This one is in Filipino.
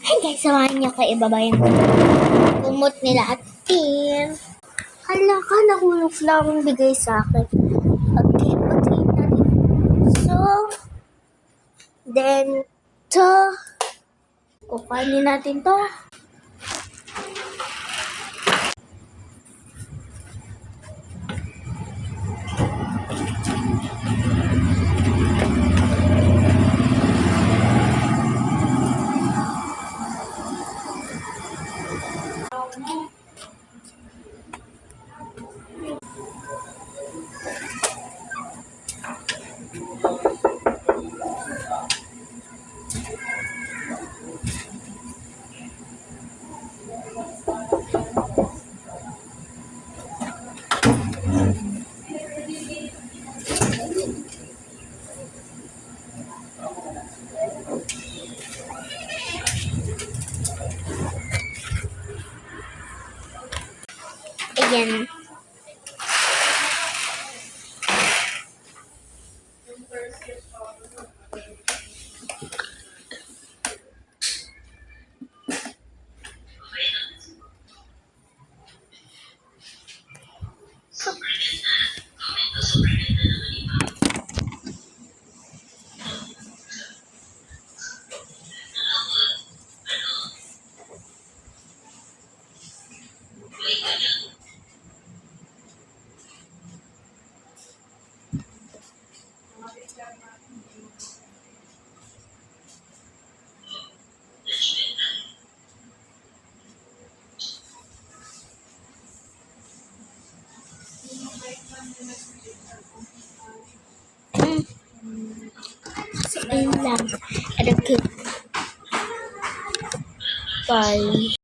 Hey guys, samahan niyo kayo ibaba yung kumot nila at Tim. Hala ka, nahulog lang ang bigay sa akin. Okay, patayin natin. So, then, to, kukainin natin to. Ayan. So, ayun lang. Okay. Bye.